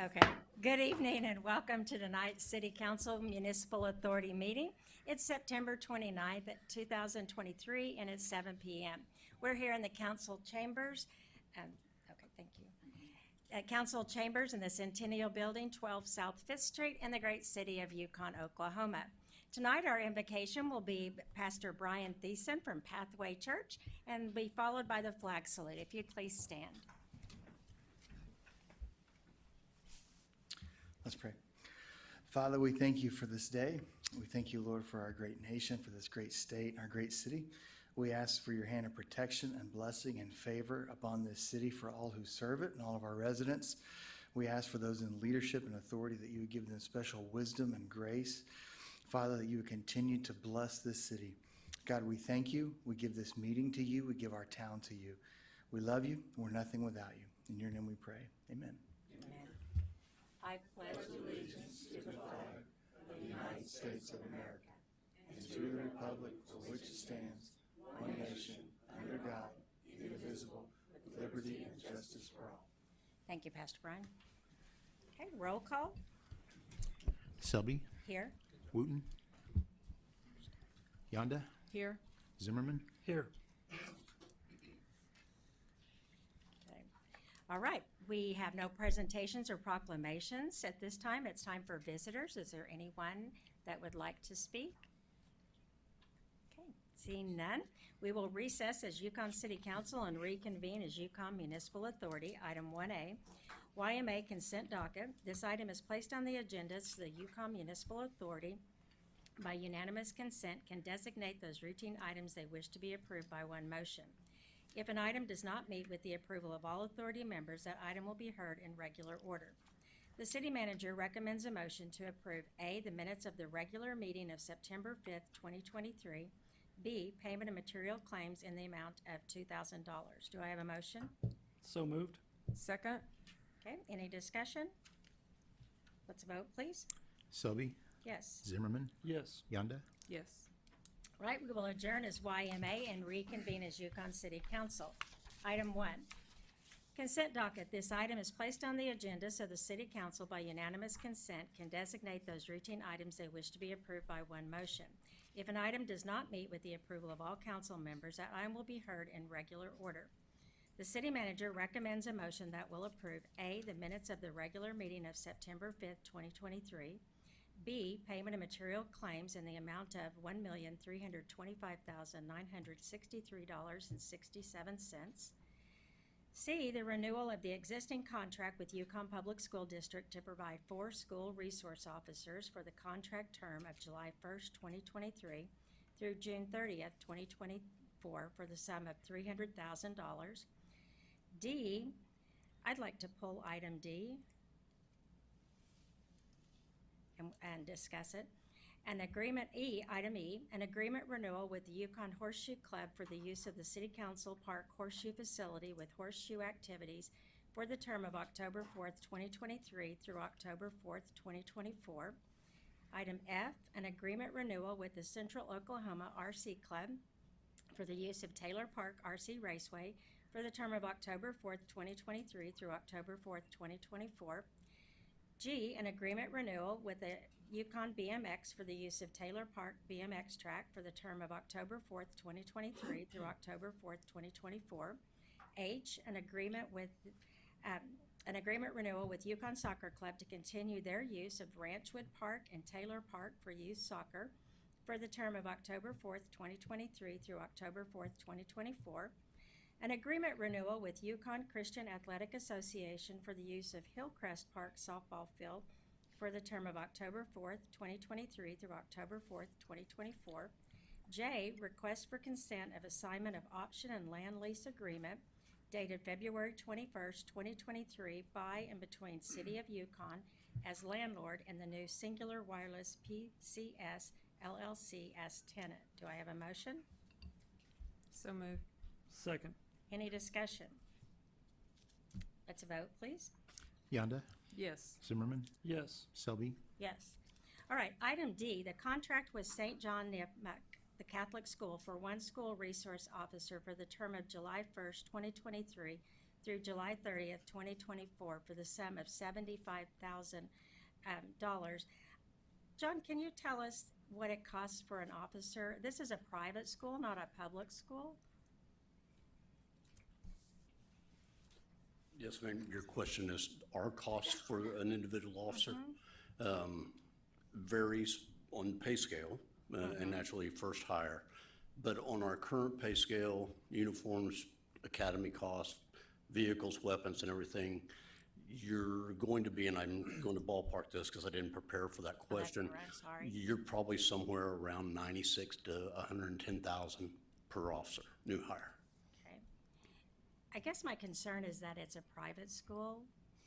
Okay. Good evening and welcome to tonight's City Council Municipal Authority meeting. It's September 29th, 2023, and it's 7 p.m. We're here in the council chambers. Okay, thank you. At council chambers in the Centennial Building, 12 South 5th Street in the great city of Yukon, Oklahoma. Tonight, our invocation will be Pastor Brian Thiessen from Pathway Church and be followed by the flag salute. If you'd please stand. Let's pray. Father, we thank you for this day. We thank you, Lord, for our great nation, for this great state, our great city. We ask for your hand of protection and blessing and favor upon this city for all who serve it and all of our residents. We ask for those in leadership and authority that you would give them special wisdom and grace. Father, that you would continue to bless this city. God, we thank you. We give this meeting to you. We give our town to you. We love you. We're nothing without you. In your name we pray. Amen. I pledge allegiance to the flag of the United States of America and to the republic for which it stands, one nation, under God, indivisible, with liberty and justice for all. Thank you, Pastor Brian. Okay, roll call. Selby. Here. Wooten. Yonda. Here. Zimmerman. Here. Okay. All right. We have no presentations or proclamations at this time. It's time for visitors. Is there anyone that would like to speak? Okay, seeing none, we will recess as Yukon City Council and reconvene as Yukon Municipal Authority. Item 1A, YMA consent docket. This item is placed on the agenda so the Yukon Municipal Authority, by unanimous consent, can designate those routine items they wish to be approved by one motion. If an item does not meet with the approval of all authority members, that item will be heard in regular order. The city manager recommends a motion to approve A, the minutes of the regular meeting of September 5th, 2023, B, payment of material claims in the amount of $2,000. Do I have a motion? So moved. Second. Okay, any discussion? Let's vote, please. Selby. Yes. Zimmerman. Yes. Yonda. Yes. Right, we will adjourn as YMA and reconvene as Yukon City Council. Item 1, consent docket. This item is placed on the agenda so the City Council, by unanimous consent, can designate those routine items they wish to be approved by one motion. If an item does not meet with the approval of all council members, that item will be heard in regular order. The city manager recommends a motion that will approve A, the minutes of the regular meeting of September 5th, 2023, B, payment of material claims in the amount of $1,325,963.67. C, the renewal of the existing contract with Yukon Public School District to provide 4 school resource officers for the contract term of July 1st, 2023 through June 30th, 2024 for the sum of $300,000. D, I'd like to pull item D and discuss it. An agreement item E, an agreement renewal with the Yukon Horseshoe Club for the use of the City Council Park Horseshoe facility with horseshoe activities for the term of October 4th, 2023 through October 4th, 2024. Item F, an agreement renewal with the Central Oklahoma RC Club for the use of Taylor Park RC Raceway for the term of October 4th, 2023 through October 4th, 2024. G, an agreement renewal with the Yukon BMX for the use of Taylor Park BMX track for the term of October 4th, 2023 through October 4th, 2024. H, an agreement renewal with Yukon Soccer Club to continue their use of Ranchwood Park and Taylor Park for youth soccer for the term of October 4th, 2023 through October 4th, 2024. An agreement renewal with Yukon Christian Athletic Association for the use of Hillcrest Park softball field for the term of October 4th, 2023 through October 4th, 2024. J, request for consent of assignment of option and land lease agreement dated February 21st, 2023 by and between City of Yukon as landlord and the new Singular Wireless PCS LLC as tenant. Do I have a motion? So moved. Second. Any discussion? Let's vote, please. Yonda. Yes. Zimmerman. Yes. Selby. Yes. All right, item D, the contract with St. John Nipmuc, the Catholic school, for 1 school resource officer for the term of July 1st, 2023 through July 30th, 2024, for the sum of $75,000. John, can you tell us what it costs for an officer? This is a private school, not a public school? Yes, ma'am. Your question is, our cost for an individual officer varies on pay scale and naturally first hire. But on our current pay scale, uniforms, academy costs, vehicles, weapons, and everything, you're going to be, and I'm going to ballpark this because I didn't prepare for that Oh, that's question. all right, sorry. You're probably somewhere around 96 to 110,000 per officer, new hire. Okay. I guess my concern is that it's a private school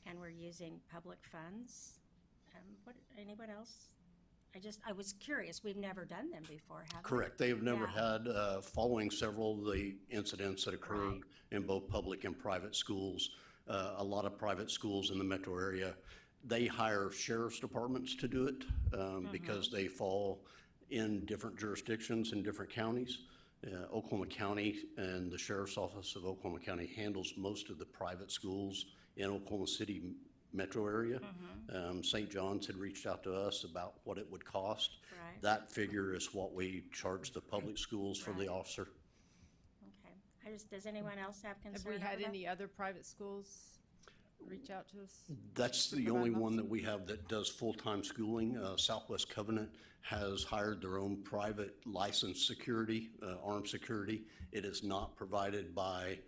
and we're using public funds. Anyone else? I was curious. We've never done them before, have we? Correct. They have never Yeah. had, following several of the incidents that occurred Right. in both public and private schools, a lot of private schools in the metro area, they hire sheriff's departments to do it because they fall in different jurisdictions in different counties. Oklahoma County and the Sheriff's Office of Oklahoma County handles most of the private schools in Oklahoma City metro area. St. John's had reached out to us about what it would cost. Right. That figure is what we charge the public schools for the Right. officer. Okay. Does anyone else have concern Have we over had that? any other private schools reach out to us? That's the provide only one officer? that we have that does full-time schooling. Southwest Covenant has hired their own private licensed security, armed security. It is not provided by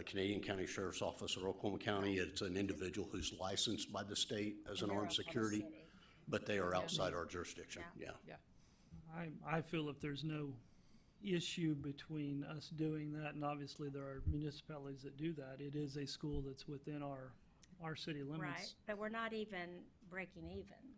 Canadian County Sheriff's Office or Oklahoma County. It's an individual who's licensed by the state as And an they're armed Oklahoma security, City. but they are outside our jurisdiction, Yeah. yeah. I feel if there's no issue between us doing that, and obviously there are municipalities that do that, it is a school that's within our city Right, limits. but we're not even breaking even.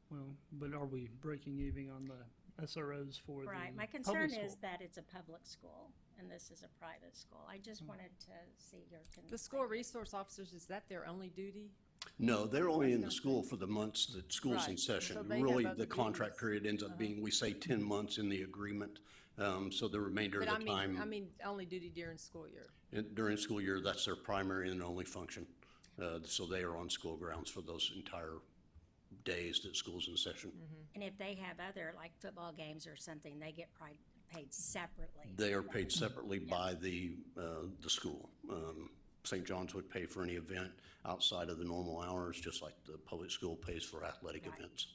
Well, but are we breaking even on the SROs for the Right, my public concern school? is that it's a public school and this is a private school. I just wanted to see your. The school resource officers, is that their only duty? No, they're only in the gonna school for the months that school's in Right. session. So they have Really, other the contract duties. period ends up being, we say 10 months in the agreement. So the remainder of But the time. I mean, only duty during school year. During school year, that's their primary and only function. So they are on school grounds for those entire days that school's in session. And if they have other, like football games or something, they get paid separately. They are paid separately by the school. St. John's would pay for any event outside of the normal hours, just like the public school pays for athletic Right. events.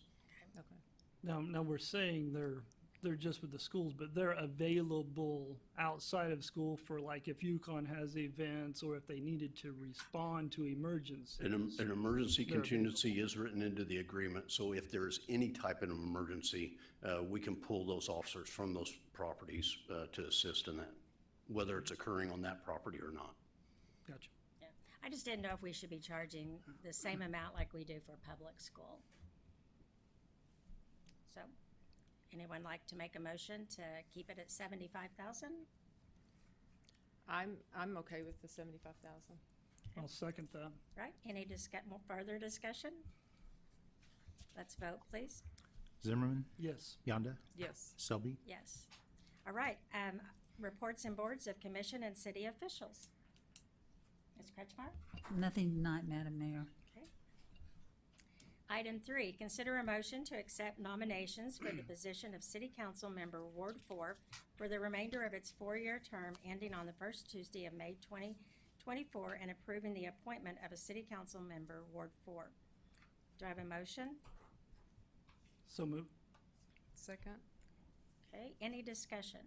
Okay. Now we're saying they're just with the schools, but they're available outside of school for, like, if Yukon has events or if they needed to respond to emergencies. An emergency They're contingency is written into the agreement, so if there's any type of emergency, we can pull those officers from those properties to assist in that, whether it's occurring on that property or not. Gotcha. Yeah. I just didn't know if we should be charging the same amount like we do for public school. So, anyone like to make a motion to keep it at 75,000? I'm okay with the 75,000. I'll second that. Right, any more further discussion? Let's vote, please. Zimmerman, Yes. Yonda, Yes. Selby, Yes. All right, reports and boards of commission and city officials. Ms. Kretschmar? Nothing tonight, Madam Mayor. Okay. Item 3, consider a motion to accept nominations for the position of City Council Member Ward 4 for the remainder of its 4-year term ending on the first Tuesday of May 2024 and approving the appointment of a City Council Member Ward 4. Do I have a motion? So moved. Second? Okay, any discussion?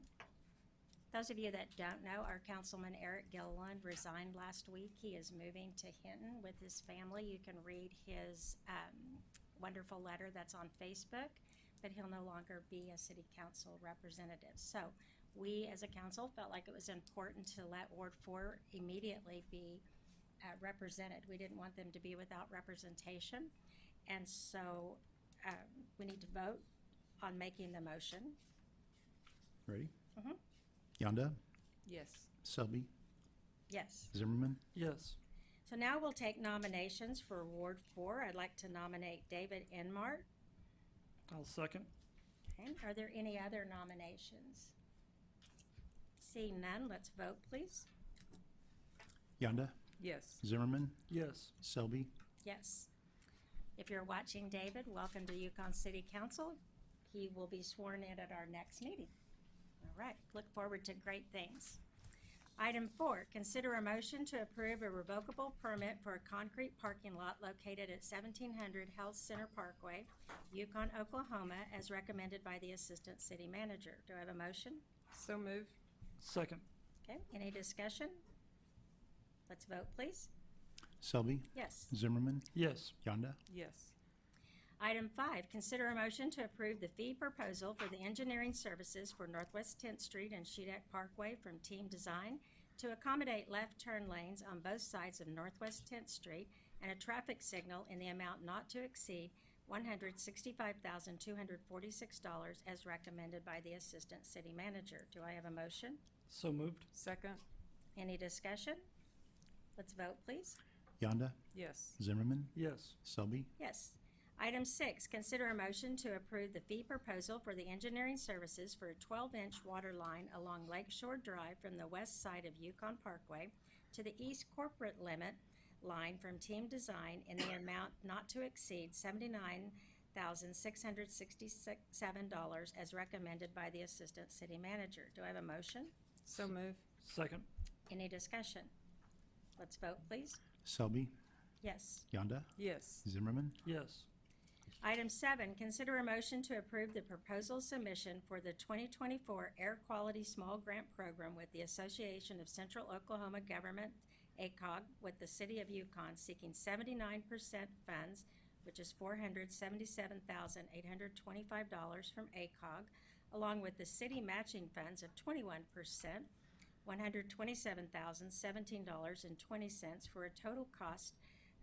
Those of you that don't know, our Councilman Eric Gilliland resigned last week. He is moving to Hinton with his family. You can read his wonderful letter that's on Facebook, but he'll no longer be a city council representative. So we, as a council, felt like it was important to let Ward 4 immediately be represented. We didn't want them to be without representation. And so we need to vote on making the motion. ready? Mhm. Yonda, Yes. Selby, Yes. Zimmerman, Yes. So now we'll take nominations for Ward 4. I'd like to nominate David Enmart. I'll second. Okay, are there any other nominations? Seeing none, let's vote, please. Yonda, Yes. Zimmerman, Yes. Selby, Yes. If you're watching David, welcome to Yukon City Council. He will be sworn in at our next meeting. All right, look forward to great things. Item 4, consider a motion to approve a revocable permit for a concrete parking lot located at 1700 Health Center Parkway, Yukon, Oklahoma, as recommended by the Assistant City Manager. Do I have a motion? So moved. Second. Okay, any discussion? Let's vote, please. Selby, Yes. Zimmerman, Yes. Yonda, Yes. Item 5, consider a motion to approve the fee proposal for the engineering services for Northwest 10th Street and Sheedak Parkway from Team Design to accommodate left turn lanes on both sides of Northwest 10th Street and a traffic signal in the amount not to exceed $165,246 as recommended by the Assistant City Manager. Do I have a motion? So moved. Second. Any discussion? Let's vote, please. Yonda, Yes. Zimmerman, Yes. Selby, Yes. Item 6, consider a motion to approve the fee proposal for the engineering services for a 12-inch water line along Lakeshore Drive from the west side of Yukon Parkway to the east corporate limit line from Team Design in the amount not to exceed $79,667 as recommended by the Assistant City Manager. Do I have a motion? So moved. Second. Any discussion? Let's vote, please. Selby, Yes. Yonda, Yes. Zimmerman, Yes. Item 7, consider a motion to approve the proposal submission for the 2024 Air Quality Small Grant Program with the Association of Central Oklahoma Government, ACOG, with the City of Yukon seeking 79% funds, which is $477,825 from ACOG, along with the city matching funds of 21%, $127,017.20 for a total cost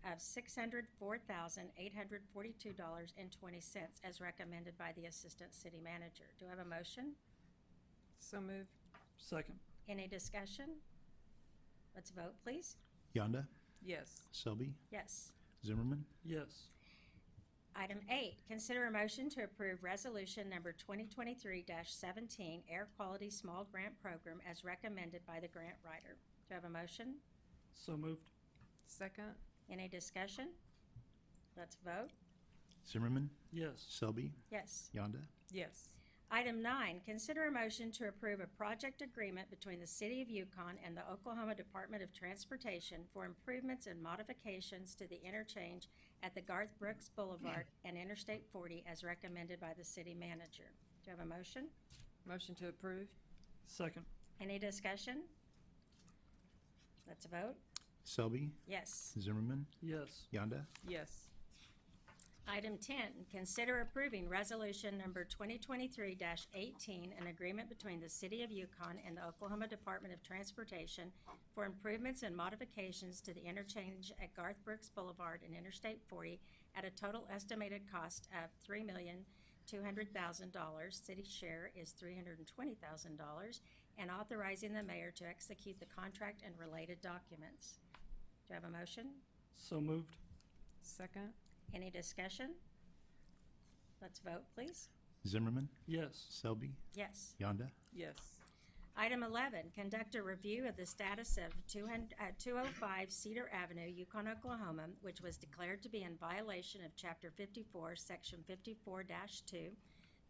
of $604,842.20 as recommended by the Assistant City Manager. Do I have a motion? So moved. Second. Any discussion? Let's vote, please. Yonda, Yes. Selby, Yes. Zimmerman, Yes. Item 8, consider a motion to approve resolution number 2023-17 Air Quality Small Grant Program as recommended by the grant writer. Do I have a motion? So moved. Second. Any discussion? Let's vote. Zimmerman, Yes. Selby, Yes. Yonda, Yes. Item 9, consider a motion to approve a project agreement between the City of Yukon and the Oklahoma Department of Transportation for improvements and modifications to the interchange at the Garth Brooks Boulevard and Interstate 40 as recommended by the city manager. Do you have a motion? Motion to approve. Second. Any discussion? Let's vote. Selby, Yes. Zimmerman, Yes. Yonda, Yes. Item 10, consider approving resolution number 2023-18, an agreement between the City of Yukon and the Oklahoma Department of Transportation for improvements and modifications to the interchange at Garth Brooks Boulevard and Interstate 40 at a total estimated cost of $3,200,000. City share is $320,000, and authorizing the mayor to execute the contract and related documents. Do I have a motion? So moved. Second. Any discussion? Let's vote, please. Zimmerman, Yes. Selby, Yes. Yonda, Yes. Item 11, conduct a review of the status of 205 Cedar Avenue, Yukon, Oklahoma, which was declared to be in violation of Chapter 54, Section 54-2,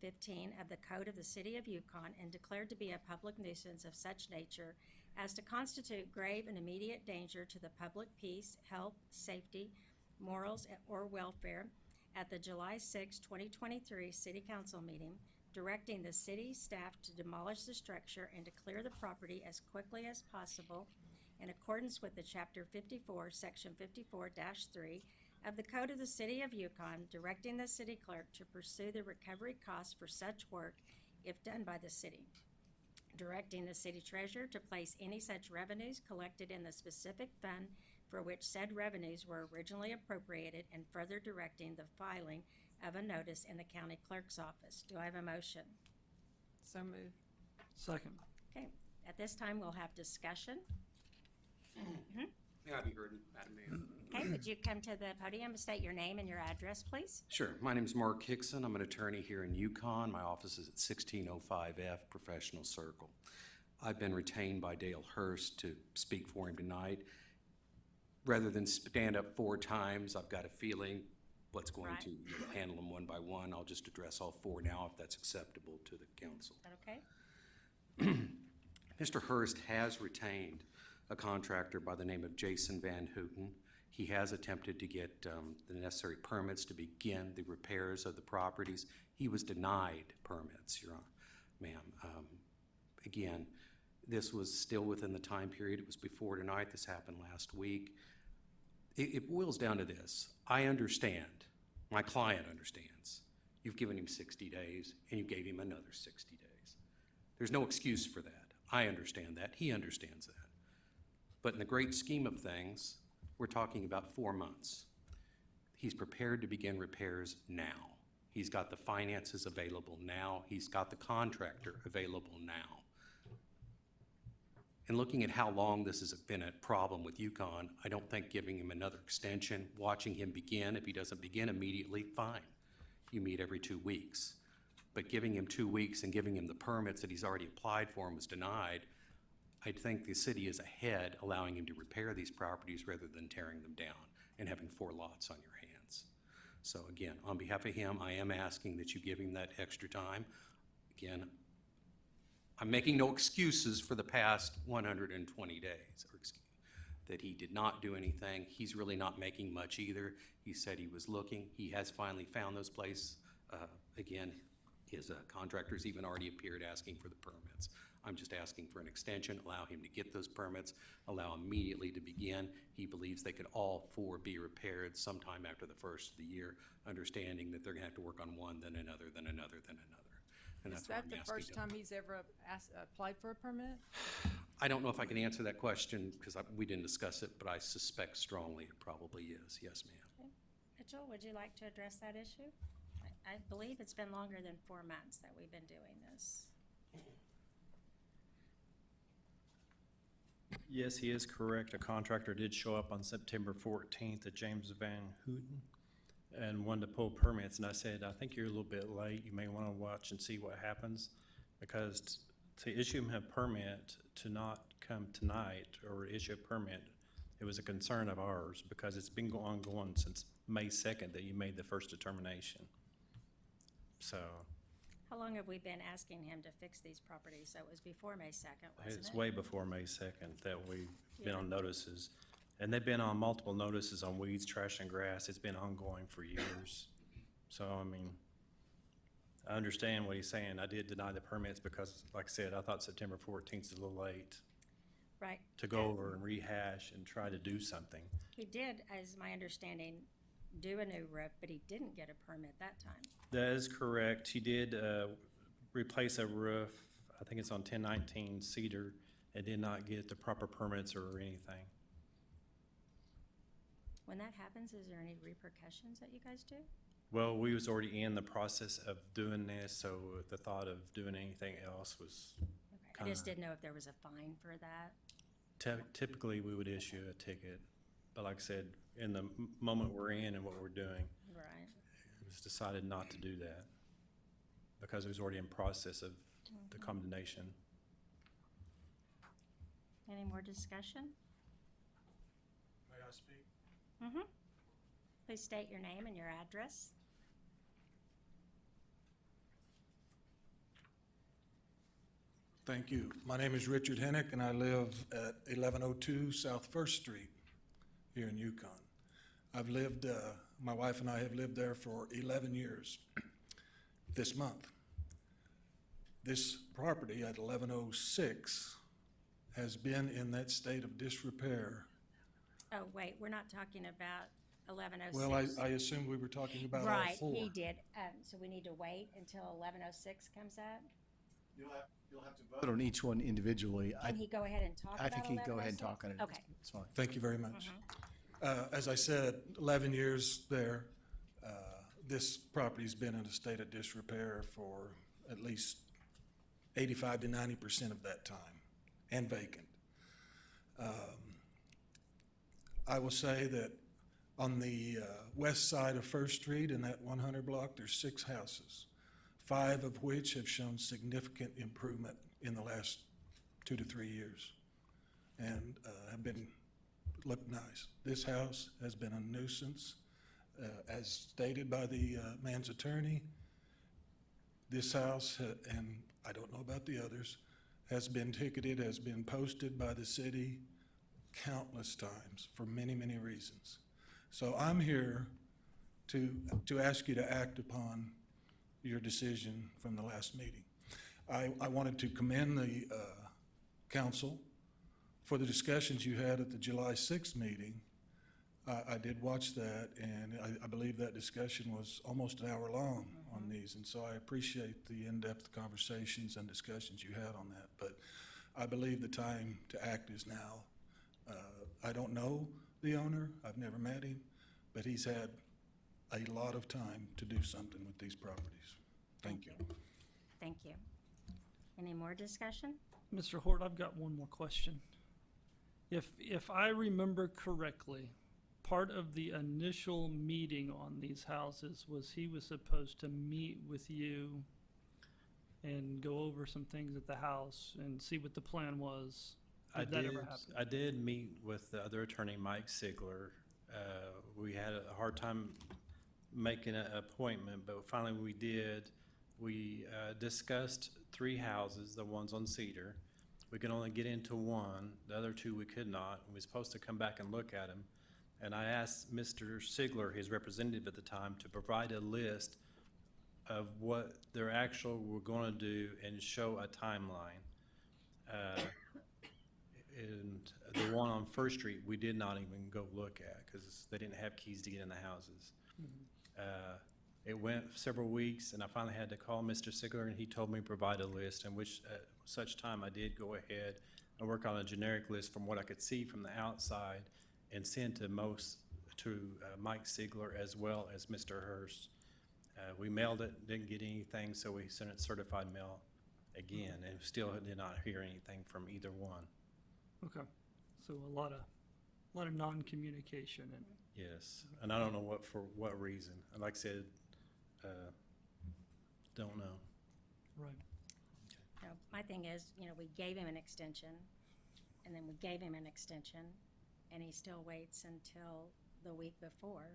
15 of the Code of the City of Yukon and declared to be a public nuisance of such nature as to constitute grave and immediate danger to the public peace, health, safety, morals, or welfare at the July 6, 2023 City Council meeting, directing the city staff to demolish the structure and to clear the property as quickly as possible in accordance with the Chapter 54, Section 54-3 of the Code of the City of Yukon, directing the city clerk to pursue the recovery costs for such work if done by the city, directing the city treasurer to place any such revenues collected in the specific fund for which said revenues were originally appropriated, and further directing the filing of a notice in the county clerk's office. Do I have a motion? So moved. Second. Okay, at this time, we'll have discussion. May I be heard, Madam Mayor? Okay, would you come to the podium and state your name and your address, please? Sure. My name is Mark Hickson. I'm an attorney here in Yukon. My office is at 1605F Professional Circle. I've been retained by Dale Hurst to speak for him tonight, rather than stand up 4 times, I've got a feeling what's going Right. to handle them one by one. I'll just address all 4 now if that's acceptable to the council. Is that okay? Mr. Hurst has retained a contractor by the name of Jason Van Houten. He has attempted to get the necessary permits to begin the repairs of the properties. He was denied permits, Your Honor, ma'am. Again, this was still within the time period. It was before tonight. This happened last week. It boils down to this. I understand. My client understands. You've given him 60 days, and you gave him another 60 days. There's no excuse for that. I understand that. He understands that. But in the great scheme of things, we're talking about 4 months. He's prepared to begin repairs now. He's got the finances available now. He's got the contractor available now. And looking at how long this has been a problem with Yukon, I don't think giving him another extension, watching him begin, if he doesn't begin immediately, fine. You meet every 2 weeks. But giving him 2 weeks and giving him the permits that he's already applied for and was denied, I think the city is ahead, allowing him to repair these properties rather than tearing them down and having 4 lots on your hands. So again, on behalf of him, I am asking that you give him that extra time. Again, I'm making no excuses for the past 120 days, or that he did not do anything. He's really not making much either. He said he was looking. He has finally found those places. Again, his contractors even already appeared asking for the permits. I'm just asking for an extension, allow him to get those permits, allow immediately to begin. He believes they could all 4 be repaired sometime after the first of the year, understanding that they're gonna have to work on one, then another, then another, then another. And Is that's what that I'm the asking first them. time he's ever applied for a permit? I don't know if I can answer that question because we didn't discuss it, but I suspect strongly it probably is. Yes, ma'am. Mitchell, would you like to address that issue? I believe it's been longer than 4 months that we've been doing this. Yes, he is correct. A contractor did show up on September 14th at James Van Houten and wanted to pull permits. And I said, I think you're a little bit late. You may want to watch and see what happens, because to issue him a permit to not come tonight or issue a permit, it was a concern of ours because it's been ongoing since May 2nd that you made the first determination. So How long have we been asking him to fix these properties? So it was before May 2nd, wasn't it's it? way before May 2nd that we've been Yeah. on notices. And they've been on multiple notices on weeds, trash, and grass. It's been ongoing for years. So, I mean, I understand what he's saying. I did deny the permits because, like I said, I thought September 14th is a little late Right. to go over and rehash and try to do something. He did, as my understanding, do a new roof, but he didn't get a permit that time. That is correct. He did replace a roof. I think it's on 1019 Cedar. It did not get the proper permits or anything. When that happens, is there any repercussions that you guys do? Well, we was already in the process of doing this, so the thought of doing anything else was Okay. I just Kinda. didn't know if there was a fine for that. typically we would issue a ticket. But like I said, in the moment we're in and what we're doing, Right. it was decided not to do that because it was already in process of the condemnation. Any more discussion? May I speak? Mm-hmm. Please state your name and your address. Thank you. My name is Richard Hennick, and I live at 1102 South First Street here in Yukon. I've lived, my wife and I have lived there for 11 years this month. This property at 1106 has been in that state of disrepair. Oh, wait, we're not talking about 1106. Well, I assumed we were talking about all Right, four. he did. So we need to wait until 1106 comes up? You'll have to vote on each one individually. Can he go ahead and talk about I think he'd go ahead and 1106? talk on it. Okay. It's fine. Thank you very much. As I said, 11 years there. This property's been in a state of disrepair for at least 85 to 90% of that time, and vacant. I will say that on the west side of First Street in that 100 block, there's 6 houses, 5 of which have shown significant improvement in the last 2 to 3 years, and have been look nice. This house has been a nuisance, as stated by the man's attorney. This house, and I don't know about the others, has been ticketed, has been posted by the city countless times for many, many reasons. So I'm here to ask you to act upon your decision from the last meeting. I wanted to commend the council for the discussions you had at the July 6th meeting. I did watch that, and I believe that discussion was almost an hour long on these, and so I appreciate the in-depth conversations and discussions you had on that. But I believe the time to act is now. I don't know the owner, I've never met him, but he's had a lot of time to do something with these properties. Thank you. Thank you. Any more discussion? Mr. Hort, I've got one more question. If I remember correctly, part of the initial meeting on these houses was he was supposed to meet with you and go over some things at the house and see what the plan was. Did that ever happen? I did meet with the other attorney, Mike Sigler. We had a hard time making an appointment, but finally we did. We discussed 3 houses, the ones on Cedar. We could only get into one, the other 2 we could not. We were supposed to come back and look at them. And I asked Mr. Sigler, his representative at the time, to provide a list of what they're actually were going to do and show a timeline. And the one on First Street, we did not even go look at because they didn't have keys to get in the houses. It went several weeks, and I finally had to call Mr. Sigler, and he told me to provide a list, in which at such time I did go ahead and work on a generic list from what I could see from the outside and send to Mike Sigler as well as Mr. Hurst. We mailed it, didn't get anything, so we sent it certified mail again, and still did not hear anything from either one. Okay, so a lot of non-communication and. Yes, and I don't know for what reason. And like I said, don't know. Right. No, my thing is, we gave him an extension, and then we gave him an extension, and he still waits until the week before.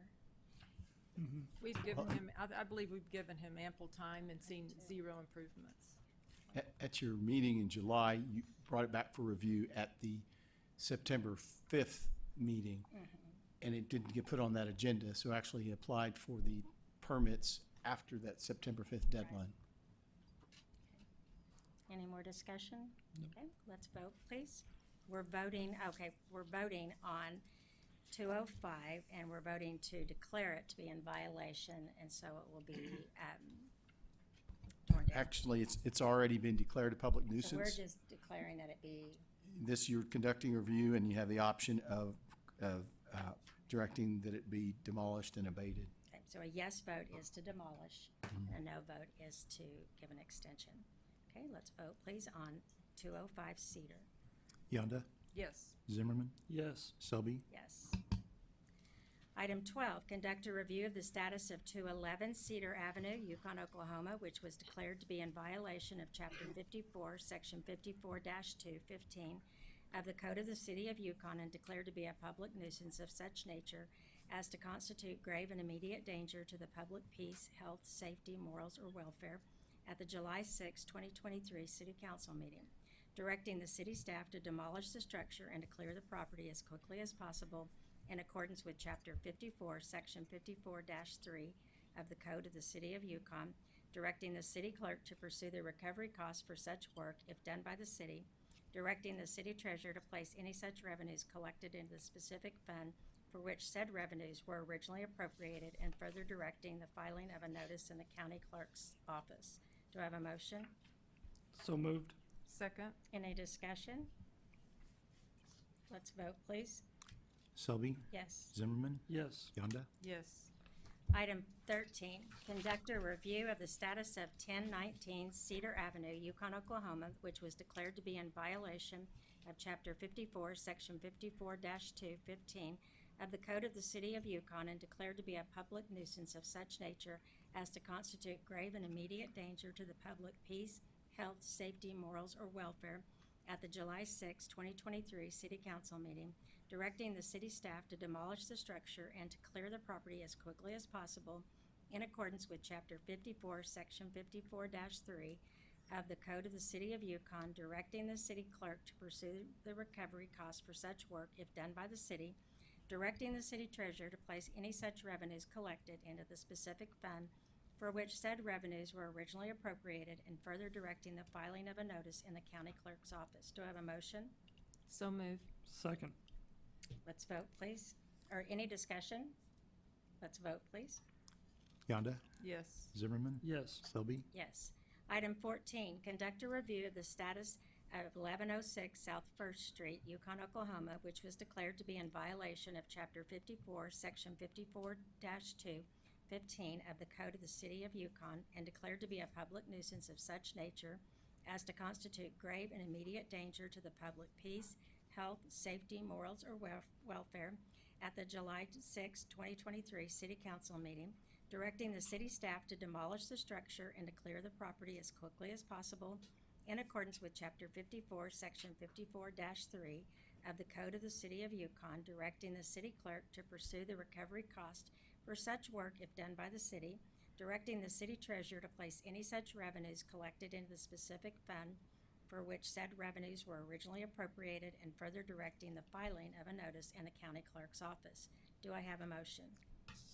We've given him, I believe we've given him ample time and seen zero improvements. At your meeting in July, you brought it back for review at the September 5th meeting, and it didn't get put on that agenda, so actually he applied for the permits after that September 5th deadline. Any more discussion? Okay, let's vote, please. We're voting on 205, and we're voting to declare it to be in violation, and so it will be torn down. Actually, it's already been declared a public nuisance. So we're just declaring that it be, This, you're conducting a review, and you have the option of directing that it be demolished and abated. okay, so a yes vote is to demolish, a no vote is to give an extension. Okay, let's vote, please, on 205 Cedar. Yonda, Yes. Zimmerman, Yes. Selby, Yes. Item 12, conduct a review of the status of 211 Cedar Avenue, Yukon, Oklahoma, which was declared to be in violation of Chapter 54, Section 54-215 of the Code of the City of Yukon, and declared to be a public nuisance of such nature as to constitute grave and immediate danger to the public peace, health, safety, morals, or welfare at the July 6, 2023 City Council meeting, directing the city staff to demolish the structure and to clear the property as quickly as possible in accordance with Chapter 54, Section 54-3 of the Code of the City of Yukon, directing the city clerk to pursue the recovery costs for such work if done by the city, directing the city treasurer to place any such revenues collected into the specific fund for which said revenues were originally appropriated, and further directing the filing of a notice in the county clerk's office. Do I have a motion? So moved. Second? Any discussion? Let's vote, please. Selby, Yes. Zimmerman, Yes. Yonda, Yes. Item 13, conduct a review of the status of 1019 Cedar Avenue, Yukon, Oklahoma, which was declared to be in violation of Chapter 54, Section 54-215 of the Code of the City of Yukon, and declared to be a public nuisance of such nature as to constitute grave and immediate danger to the public peace, health, safety, morals, or welfare at the July 6, 2023 City Council meeting, directing the city staff to demolish the structure and to clear the property as quickly as possible in accordance with Chapter 54, Section 54-3 of the Code of the City of Yukon, directing the city clerk to pursue the recovery costs for such work if done by the city, directing the city treasurer to place any such revenues collected into the specific fund for which said revenues were originally appropriated, and further directing the filing of a notice in the county clerk's office. Do I have a motion? So moved. Second. Let's vote, please. Or any discussion? Let's vote, please. Yonda, Yes. Zimmerman, Yes. Selby, Yes. Item 14, conduct a review of the status of 1106 South First Street, Yukon, Oklahoma, which was declared to be in violation of Chapter 54, Section 54-2, 15 of the Code of the City of Yukon, and declared to be a public nuisance of such nature as to constitute grave and immediate danger to the public peace, health, safety, morals, or welfare at the July 6, 2023 City Council meeting, directing the city staff to demolish the structure and to clear the property as quickly as possible in accordance with Chapter 54, Section 54-3 of the Code of the City of Yukon, directing the city clerk to pursue the recovery cost for such work if done by the city, directing the city treasurer to place any such revenues collected into the specific fund for which said revenues were originally appropriated, and further directing the filing of a notice in the county clerk's office. Do I have a motion?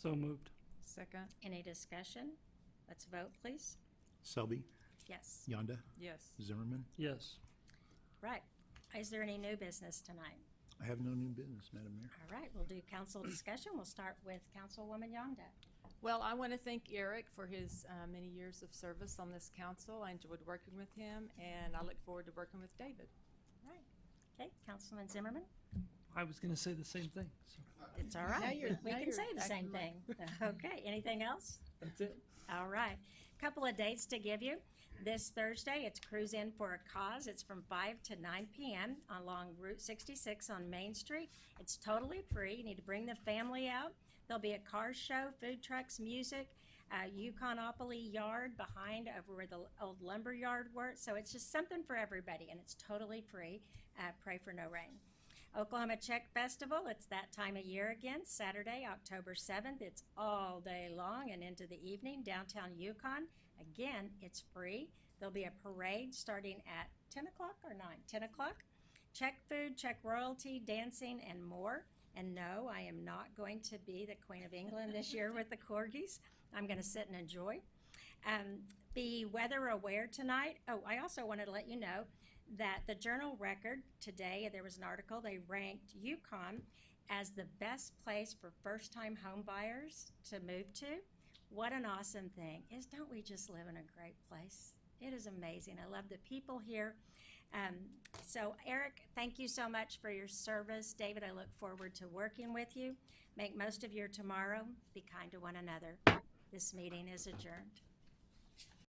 So moved. Second. Any discussion? Let's vote, please. Selby, Yes. Yonda, Yes. Zimmerman. Yes. Right. Is there any new business tonight? I have no new business, Madam Mayor. All right, we'll do council discussion. We'll start with Councilwoman Yonda. Well, I want to thank Eric for his many years of service on this council. I enjoyed working with him, and I look forward to working with David. All right. Okay, Councilman Zimmerman? I was going to say the same thing. So It's all right. We now can you're say the same acting thing. Okay, anything else? that's it. All right. Couple of dates to give you. This Thursday, it's Cruise In for a Cause. It's from 5 to 9 p.m. along Route 66 on Main Street. It's totally free. You need to bring the family out. There'll be a car show, food trucks, music, Yukonopoly yard behind over where the old lumber yard works. So it's just something for everybody, and it's totally free. Pray for no rain. Oklahoma Czech Festival, it's that time of year again, Saturday, October 7th. It's all day long and into the evening, downtown Yukon. Again, it's free. There'll be a parade starting at 10 o'clock or 9? 10 o'clock. Czech food, Czech royalty, dancing, and more. And no, I am not going to be the Queen of England this year with the corgis. I'm going to sit and enjoy. Be weather aware tonight. Oh, I also wanted to let you know that the Journal Record today, there was an article, they ranked Yukon as the best place for first-time home buyers to move to. What an awesome thing. Don't we just live in a great place? It is amazing. I love the people here. So Eric, thank you so much for your service. David, I look forward to working with you. Make most of your tomorrow. Be kind to one another. This meeting is adjourned.